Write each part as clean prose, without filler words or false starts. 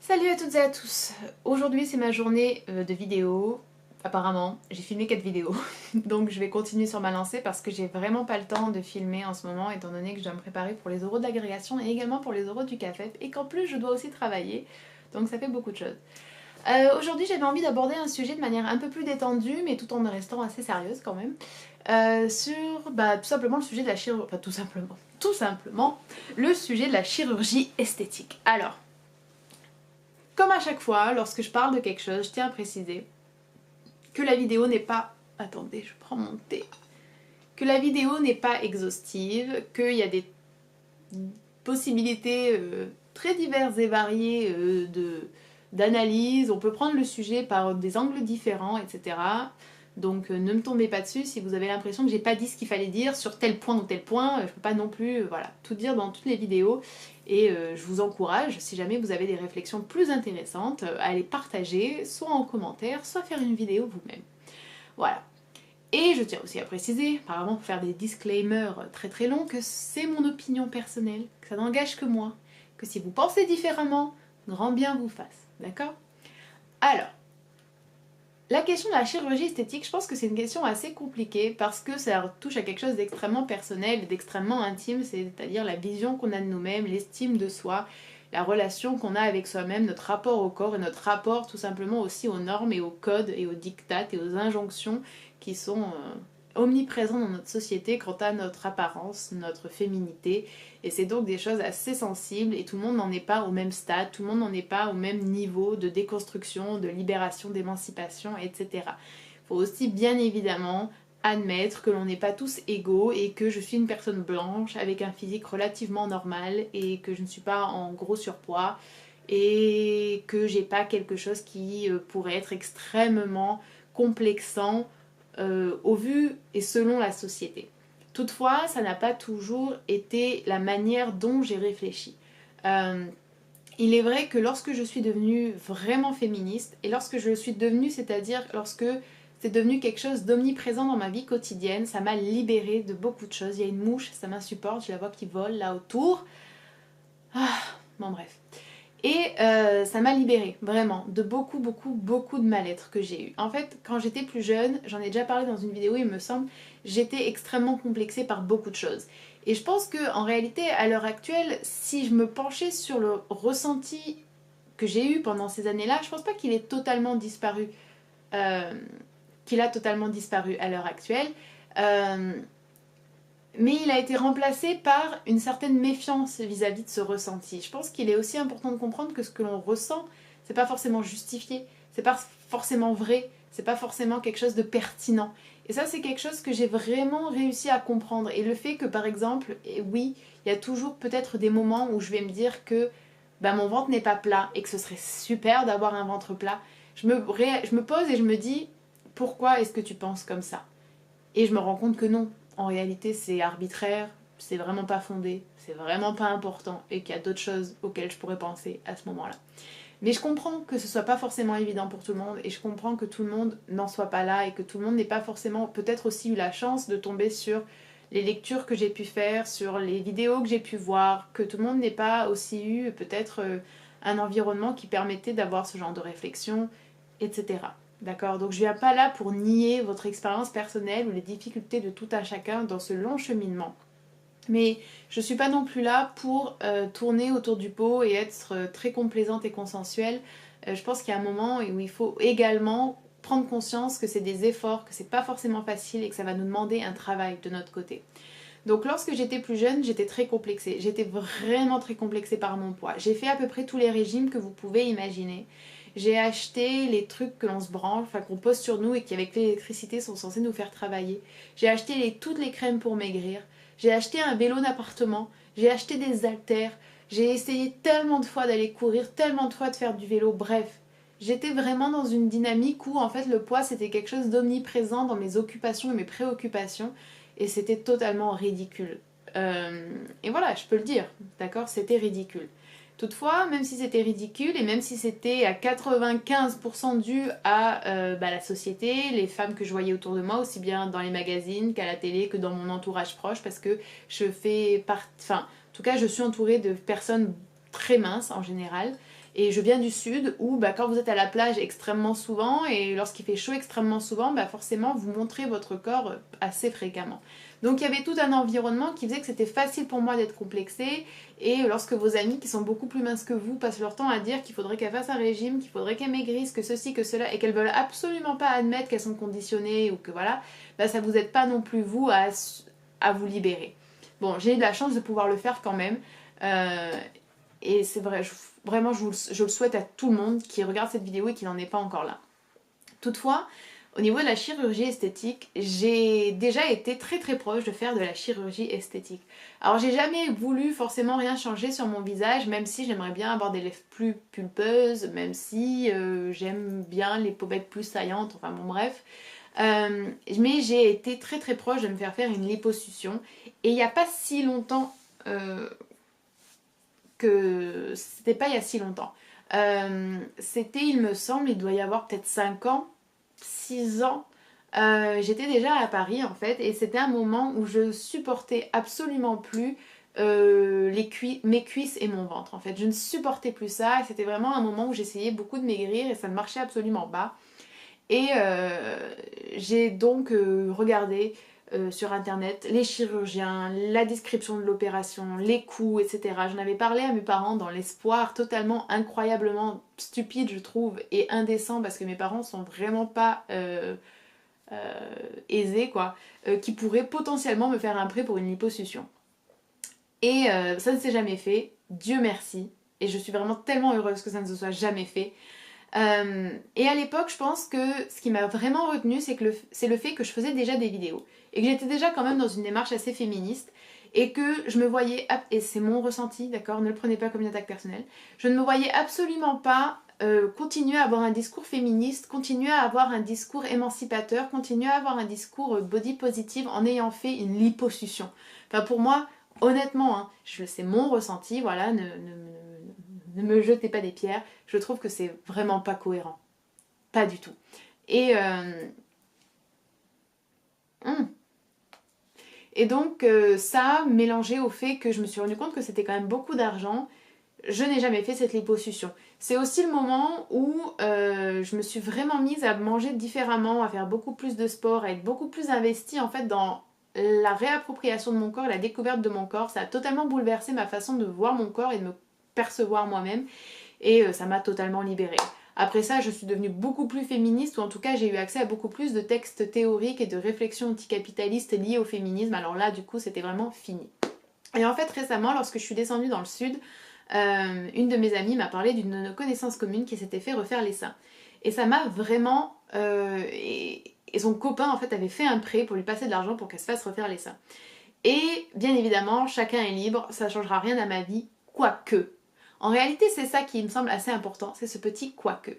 Salut à toutes et à tous. Aujourd'hui c'est ma journée de vidéo. Apparemment, j'ai filmé 4 vidéos, donc je vais continuer sur ma lancée parce que j'ai vraiment pas le temps de filmer en ce moment étant donné que je dois me préparer pour les oraux de l'agrégation et également pour les oraux du CAFEP et qu'en plus je dois aussi travailler, donc ça fait beaucoup de choses. Aujourd'hui j'avais envie d'aborder un sujet de manière un peu plus détendue mais tout en restant assez sérieuse quand même, sur tout simplement le sujet de la chirurgie, enfin tout simplement le sujet de la chirurgie esthétique. Alors, comme à chaque fois, lorsque je parle de quelque chose, je tiens à préciser que la vidéo n'est pas... Attendez, je prends mon thé. Que la vidéo n'est pas exhaustive, qu'il y a des possibilités très diverses et variées d'analyse. On peut prendre le sujet par des angles différents, etc. Donc ne me tombez pas dessus si vous avez l'impression que j'ai pas dit ce qu'il fallait dire sur tel point ou tel point. Je peux pas non plus voilà, tout dire dans toutes les vidéos. Et je vous encourage, si jamais vous avez des réflexions plus intéressantes, à les partager, soit en commentaire, soit faire une vidéo vous-même. Voilà. Et je tiens aussi à préciser, apparemment pour faire des disclaimers très très longs, que c'est mon opinion personnelle, que ça n'engage que moi, que si vous pensez différemment, grand bien vous fasse. D'accord? Alors, la question de la chirurgie esthétique, je pense que c'est une question assez compliquée parce que ça touche à quelque chose d'extrêmement personnel et d'extrêmement intime, c'est-à-dire la vision qu'on a de nous-mêmes, l'estime de soi, la relation qu'on a avec soi-même, notre rapport au corps et notre rapport tout simplement aussi aux normes et aux codes et aux dictats et aux injonctions qui sont omniprésents dans notre société quant à notre apparence, notre féminité. Et c'est donc des choses assez sensibles et tout le monde n'en est pas au même stade, tout le monde n'en est pas au même niveau de déconstruction, de libération, d'émancipation, etc. Il faut aussi bien évidemment admettre que l'on n'est pas tous égaux et que je suis une personne blanche avec un physique relativement normal et que je ne suis pas en gros surpoids et que j'ai pas quelque chose qui pourrait être extrêmement complexant au vu et selon la société. Toutefois, ça n'a pas toujours été la manière dont j'ai réfléchi. Il est vrai que lorsque je suis devenue vraiment féministe, et lorsque je le suis devenue, c'est-à-dire lorsque c'est devenu quelque chose d'omniprésent dans ma vie quotidienne, ça m'a libérée de beaucoup de choses. Il y a une mouche, ça m'insupporte, je la vois qui vole là autour. Ah, bon bref. Et ça m'a libérée, vraiment, de beaucoup, beaucoup, beaucoup de mal-être que j'ai eu. En fait, quand j'étais plus jeune, j'en ai déjà parlé dans une vidéo, il me semble, j'étais extrêmement complexée par beaucoup de choses. Et je pense que en réalité, à l'heure actuelle, si je me penchais sur le ressenti que j'ai eu pendant ces années-là, je pense pas qu'il ait totalement disparu, euh, qu'il a totalement disparu à l'heure actuelle. Euh, mais il a été remplacé par une certaine méfiance vis-à-vis de ce ressenti. Je pense qu'il est aussi important de comprendre que ce que l'on ressent, c'est pas forcément justifié, c'est pas forcément vrai, c'est pas forcément quelque chose de pertinent. Et ça, c'est quelque chose que j'ai vraiment réussi à comprendre. Et le fait que, par exemple, et oui, il y a toujours peut-être des moments où je vais me dire que mon ventre n'est pas plat et que ce serait super d'avoir un ventre plat. Je me pose et je me dis, pourquoi est-ce que tu penses comme ça? Et je me rends compte que non, en réalité c'est arbitraire, c'est vraiment pas fondé, c'est vraiment pas important et qu'il y a d'autres choses auxquelles je pourrais penser à ce moment-là. Mais je comprends que ce soit pas forcément évident pour tout le monde et je comprends que tout le monde n'en soit pas là et que tout le monde n'ait pas forcément peut-être aussi eu la chance de tomber sur les lectures que j'ai pu faire, sur les vidéos que j'ai pu voir, que tout le monde n'ait pas aussi eu peut-être un environnement qui permettait d'avoir ce genre de réflexion, etc. D'accord? Donc je viens pas là pour nier votre expérience personnelle ou les difficultés de tout un chacun dans ce long cheminement. Mais je suis pas non plus là pour tourner autour du pot et être très complaisante et consensuelle. Je pense qu'il y a un moment où il faut également prendre conscience que c'est des efforts, que c'est pas forcément facile et que ça va nous demander un travail de notre côté. Donc lorsque j'étais plus jeune, j'étais très complexée. J'étais vraiment très complexée par mon poids. J'ai fait à peu près tous les régimes que vous pouvez imaginer. J'ai acheté les trucs que l'on se branle, enfin qu'on pose sur nous et qui avec l'électricité sont censés nous faire travailler. J'ai acheté toutes les crèmes pour maigrir. J'ai acheté un vélo d'appartement. J'ai acheté des haltères. J'ai essayé tellement de fois d'aller courir, tellement de fois de faire du vélo. Bref, j'étais vraiment dans une dynamique où en fait le poids c'était quelque chose d'omniprésent dans mes occupations et mes préoccupations et c'était totalement ridicule. Et voilà, je peux le dire, d'accord, c'était ridicule. Toutefois, même si c'était ridicule et même si c'était à 95% dû à la société, les femmes que je voyais autour de moi, aussi bien dans les magazines qu'à la télé, que dans mon entourage proche, parce que je fais partie, enfin, en tout cas, je suis entourée de personnes très minces en général. Et je viens du sud où bah, quand vous êtes à la plage extrêmement souvent et lorsqu'il fait chaud extrêmement souvent, bah, forcément vous montrez votre corps assez fréquemment. Donc il y avait tout un environnement qui faisait que c'était facile pour moi d'être complexée. Et lorsque vos amis qui sont beaucoup plus minces que vous passent leur temps à dire qu'il faudrait qu'elles fassent un régime, qu'il faudrait qu'elles maigrissent, que ceci, que cela, et qu'elles veulent absolument pas admettre qu'elles sont conditionnées ou que voilà, bah, ça vous aide pas non plus vous à vous libérer. Bon, j'ai eu de la chance de pouvoir le faire quand même. Et c'est vrai, vraiment je le souhaite à tout le monde qui regarde cette vidéo et qui n'en est pas encore là. Toutefois, au niveau de la chirurgie esthétique, j'ai déjà été très très proche de faire de la chirurgie esthétique. Alors j'ai jamais voulu forcément rien changer sur mon visage, même si j'aimerais bien avoir des lèvres plus pulpeuses, même si j'aime bien les pommettes plus saillantes, enfin bon bref. Mais j'ai été très très proche de me faire une liposuction. Et il n'y a pas si longtemps que... C'était pas il y a si longtemps. C'était, il me semble, il doit y avoir peut-être 5 ans, 6 ans. J'étais déjà à Paris en fait et c'était un moment où je supportais absolument plus mes cuisses et mon ventre en fait. Je ne supportais plus ça et c'était vraiment un moment où j'essayais beaucoup de maigrir et ça ne marchait absolument pas. Et j'ai donc regardé sur internet les chirurgiens, la description de l'opération, les coûts, etc. J'en avais parlé à mes parents dans l'espoir totalement incroyablement stupide je trouve et indécent parce que mes parents sont vraiment pas aisés quoi, qui pourraient potentiellement me faire un prêt pour une liposuction. Et ça ne s'est jamais fait, Dieu merci, et je suis vraiment tellement heureuse que ça ne se soit jamais fait. Et à l'époque, je pense que ce qui m'a vraiment retenue, c'est le fait que je faisais déjà des vidéos. Et que j'étais déjà quand même dans une démarche assez féministe. Et que je me voyais, et c'est mon ressenti, d'accord, ne le prenez pas comme une attaque personnelle, je ne me voyais absolument pas continuer à avoir un discours féministe, continuer à avoir un discours émancipateur, continuer à avoir un discours body positive en ayant fait une liposuction. Enfin pour moi, honnêtement, hein, c'est mon ressenti, voilà, ne me jetez pas des pierres, je trouve que c'est vraiment pas cohérent. Pas du tout. Et, et donc ça, mélangé au fait que je me suis rendu compte que c'était quand même beaucoup d'argent, je n'ai jamais fait cette liposuction. C'est aussi le moment où je me suis vraiment mise à manger différemment, à faire beaucoup plus de sport, à être beaucoup plus investie en fait dans la réappropriation de mon corps, la découverte de mon corps. Ça a totalement bouleversé ma façon de voir mon corps et de me percevoir moi-même. Et ça m'a totalement libérée. Après ça, je suis devenue beaucoup plus féministe, ou en tout cas, j'ai eu accès à beaucoup plus de textes théoriques et de réflexions anticapitalistes liées au féminisme. Alors là, du coup, c'était vraiment fini. Et en fait, récemment, lorsque je suis descendue dans le sud, une de mes amies m'a parlé d'une connaissance commune qui s'était fait refaire les seins. Et ça m'a vraiment... et son copain, en fait, avait fait un prêt pour lui passer de l'argent pour qu'elle se fasse refaire les seins. Et bien évidemment, chacun est libre, ça ne changera rien à ma vie, quoique. En réalité, c'est ça qui me semble assez important, c'est ce petit quoique.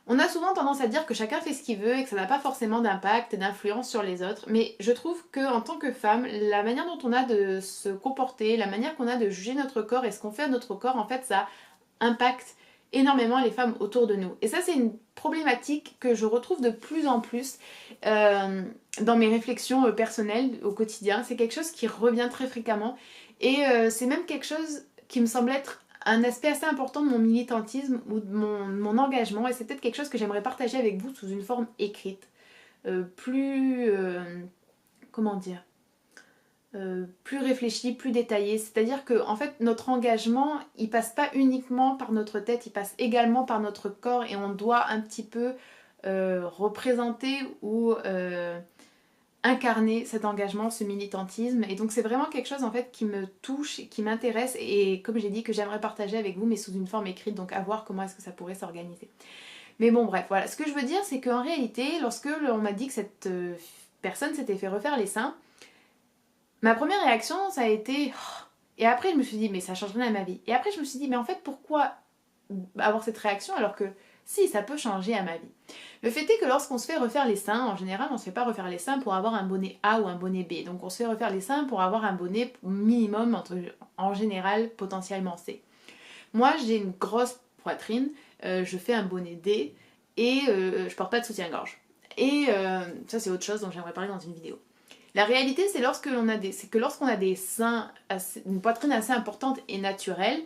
On a souvent tendance à dire que chacun fait ce qu'il veut et que ça n'a pas forcément d'impact et d'influence sur les autres, mais je trouve qu'en tant que femme, la manière dont on a de se comporter, la manière qu'on a de juger notre corps et ce qu'on fait à notre corps, en fait, ça impacte énormément les femmes autour de nous. Et ça, c'est une problématique que je retrouve de plus en plus dans mes réflexions personnelles au quotidien. C'est quelque chose qui revient très fréquemment et c'est même quelque chose qui me semble être un aspect assez important de mon militantisme ou de mon engagement et c'est peut-être quelque chose que j'aimerais partager avec vous sous une forme écrite, plus... comment dire plus réfléchi, plus détaillé. C'est-à-dire que en fait notre engagement, il passe pas uniquement par notre tête, il passe également par notre corps et on doit un petit peu représenter ou incarner cet engagement, ce militantisme. Et donc c'est vraiment quelque chose en fait qui me touche, qui m'intéresse et comme j'ai dit que j'aimerais partager avec vous mais sous une forme écrite, donc à voir comment est-ce que ça pourrait s'organiser. Mais bon bref, voilà. Ce que je veux dire c'est qu'en réalité, lorsque on m'a dit que cette personne s'était fait refaire les seins, ma première réaction, ça a été... Et après, je me suis dit, mais ça change rien à ma vie. Et après, je me suis dit, mais en fait, pourquoi avoir cette réaction alors que si, ça peut changer à ma vie. Le fait est que lorsqu'on se fait refaire les seins, en général, on ne se fait pas refaire les seins pour avoir un bonnet A ou un bonnet B. Donc, on se fait refaire les seins pour avoir un bonnet minimum, en général, potentiellement C. Moi, j'ai une grosse poitrine, je fais un bonnet D et je porte pas de soutien-gorge. Et ça, c'est autre chose dont j'aimerais parler dans une vidéo. La réalité, c'est que lorsqu'on a des seins, une poitrine assez importante et naturelle,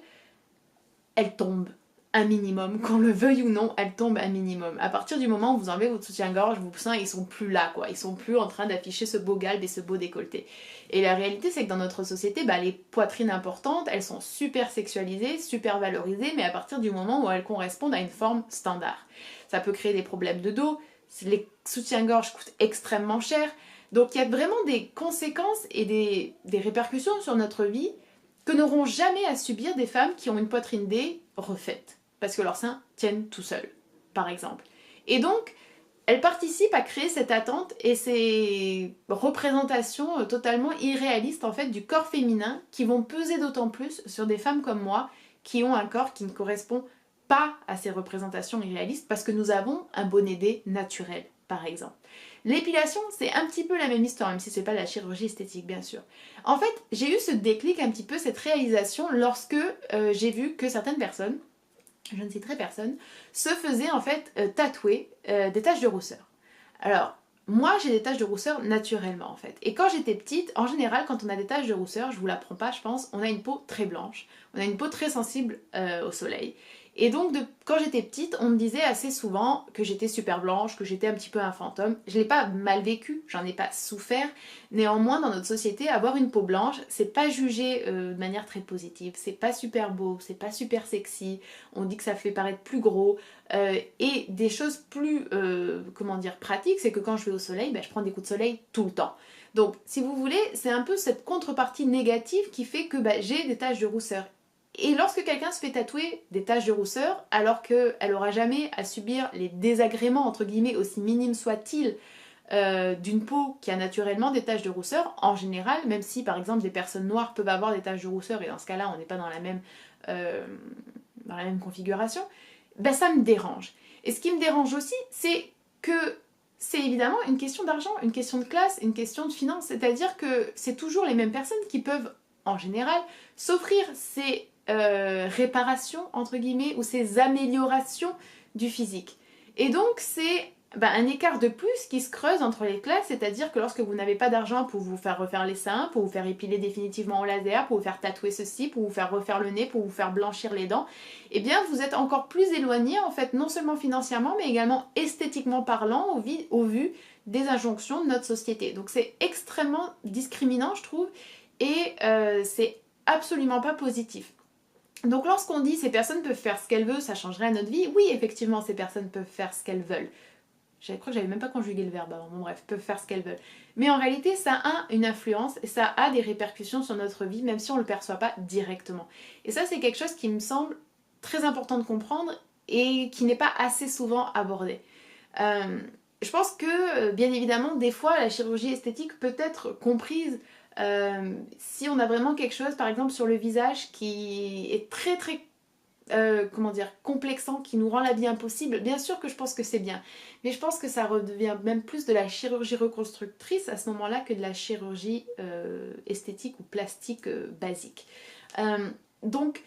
elle tombe. un minimum, qu'on le veuille ou non, elle tombe un minimum. À partir du moment où vous enlevez votre soutien-gorge, vos seins ils sont plus là quoi, ils sont plus en train d'afficher ce beau galbe et ce beau décolleté. Et la réalité c'est que dans notre société, les poitrines importantes, elles sont super sexualisées, super valorisées, mais à partir du moment où elles correspondent à une forme standard. Ça peut créer des problèmes de dos, les soutiens-gorge coûtent extrêmement cher, donc il y a vraiment des conséquences et des répercussions sur notre vie que n'auront jamais à subir des femmes qui ont une poitrine D refaite, parce que leurs seins tiennent tout seuls, par exemple. Et donc, elles participent à créer cette attente et ces représentations totalement irréalistes en fait du corps féminin qui vont peser d'autant plus sur des femmes comme moi qui ont un corps qui ne correspond pas à ces représentations irréalistes parce que nous avons un bonnet D naturel, par exemple. L'épilation, c'est un petit peu la même histoire, même si c'est pas la chirurgie esthétique, bien sûr. En fait, j'ai eu ce déclic, un petit peu cette réalisation, lorsque j'ai vu que certaines personnes, je ne citerai personne, se faisaient en fait tatouer des taches de rousseur. Alors, moi, j'ai des taches de rousseur naturellement, en fait. Et quand j'étais petite, en général, quand on a des taches de rousseur, je vous l'apprends pas, je pense, on a une peau très blanche, on a une peau très sensible au soleil. Et donc, quand j'étais petite, on me disait assez souvent que j'étais super blanche, que j'étais un petit peu un fantôme. Je l'ai pas mal vécu, j'en ai pas souffert. Néanmoins, dans notre société, avoir une peau blanche, c'est pas jugé de manière très positive. C'est pas super beau, c'est pas super sexy. On dit que ça fait paraître plus gros. Et des choses plus, pratiques, c'est que quand je vais au soleil, je prends des coups de soleil tout le temps. Donc, si vous voulez, c'est un peu cette contrepartie négative qui fait que j'ai des taches de rousseur. Et lorsque quelqu'un se fait tatouer des taches de rousseur, alors qu'elle n'aura jamais à subir les désagréments, entre guillemets, aussi minimes soient-ils, d'une peau qui a naturellement des taches de rousseur, en général, même si par exemple des personnes noires peuvent avoir des taches de rousseur, et dans ce cas-là on n'est pas dans la même configuration, ça me dérange. Et ce qui me dérange aussi, c'est que c'est évidemment une question d'argent, une question de classe, une question de finance, c'est-à-dire que c'est toujours les mêmes personnes qui peuvent, en général, s'offrir ces réparations, entre guillemets, ou ces améliorations du physique. Et donc, c'est un écart de plus qui se creuse entre les classes, c'est-à-dire que lorsque vous n'avez pas d'argent pour vous faire refaire les seins, pour vous faire épiler définitivement au laser, pour vous faire tatouer ceci, pour vous faire refaire le nez, pour vous faire blanchir les dents, eh bien, vous êtes encore plus éloigné, en fait, non seulement financièrement, mais également esthétiquement parlant, au vu des injonctions de notre société. Donc, c'est extrêmement discriminant, je trouve, et c'est absolument pas positif. Donc lorsqu'on dit ces personnes peuvent faire ce qu'elles veulent, ça changerait à notre vie, oui effectivement ces personnes peuvent faire ce qu'elles veulent. Je crois que j'avais même pas conjugué le verbe avant, bon bref, peuvent faire ce qu'elles veulent. Mais en réalité ça a une influence et ça a des répercussions sur notre vie même si on ne le perçoit pas directement. Et ça c'est quelque chose qui me semble très important de comprendre et qui n'est pas assez souvent abordé. Je pense que bien évidemment des fois la chirurgie esthétique peut être comprise si on a vraiment quelque chose par exemple sur le visage qui est très très complexant, qui nous rend la vie impossible, bien sûr que je pense que c'est bien, mais je pense que ça redevient même plus de la chirurgie reconstructrice à ce moment-là que de la chirurgie esthétique ou plastique basique. Donc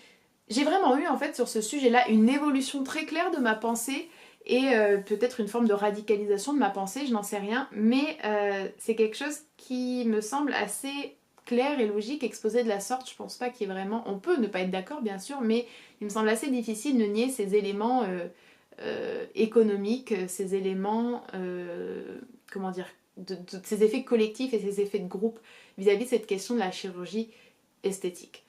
j'ai vraiment eu en fait sur ce sujet-là une évolution très claire de ma pensée et peut-être une forme de radicalisation de ma pensée, je n'en sais rien, mais c'est quelque chose qui me semble assez clair et logique, exposé de la sorte. Je pense pas qu'il y ait vraiment... On peut ne pas être d'accord, bien sûr, mais il me semble assez difficile de nier ces éléments économiques, ces éléments, ces effets collectifs et ces effets de groupe vis-à-vis de cette question de la chirurgie esthétique.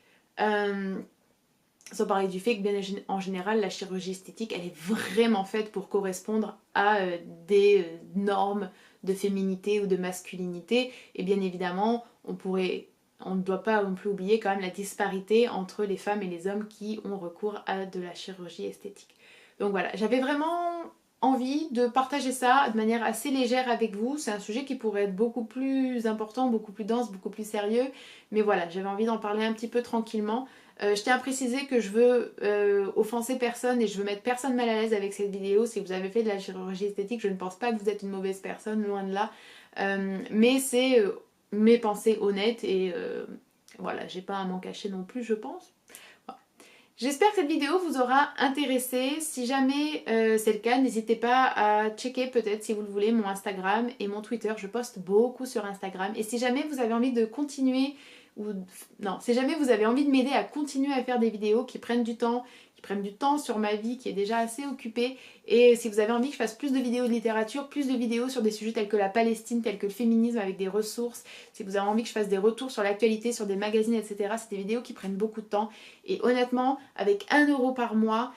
Sans parler du fait que, bien en général, la chirurgie esthétique, elle est vraiment faite pour correspondre à des normes de féminité ou de masculinité. Et bien évidemment, on ne doit pas non plus oublier quand même la disparité entre les femmes et les hommes qui ont recours à de la chirurgie esthétique. Donc voilà, j'avais vraiment envie de partager ça de manière assez légère avec vous. C'est un sujet qui pourrait être beaucoup plus important, beaucoup plus dense, beaucoup plus sérieux. Mais voilà, j'avais envie d'en parler un petit peu tranquillement. Je tiens à préciser que je veux offenser personne et je veux mettre personne mal à l'aise avec cette vidéo. Si vous avez fait de la chirurgie esthétique, je ne pense pas que vous êtes une mauvaise personne, loin de là. Mais c'est mes pensées honnêtes et voilà, j'ai pas à m'en cacher non plus, je pense. Voilà. J'espère que cette vidéo vous aura intéressé. Si jamais c'est le cas, n'hésitez pas à checker peut-être si vous le voulez mon Instagram et mon Twitter. Je poste beaucoup sur Instagram. Et si jamais vous avez envie de continuer si jamais vous avez envie de m'aider à continuer à faire des vidéos qui prennent du temps, qui prennent du temps sur ma vie qui est déjà assez occupée. Et si vous avez envie que je fasse plus de vidéos de littérature, plus de vidéos sur des sujets tels que la Palestine, tels que le féminisme avec des ressources, si vous avez envie que je fasse des retours sur l'actualité, sur des magazines, etc., c'est des vidéos qui prennent beaucoup de temps. Et honnêtement, avec 1 € par mois,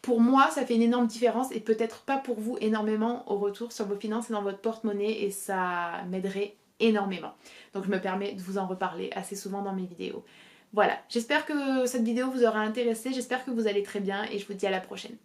pour moi, ça fait une énorme différence et peut-être pas pour vous énormément au retour sur vos finances et dans votre porte-monnaie et ça m'aiderait énormément. Donc je me permets de vous en reparler assez souvent dans mes vidéos. Voilà, j'espère que cette vidéo vous aura intéressé, j'espère que vous allez très bien et je vous dis à la prochaine.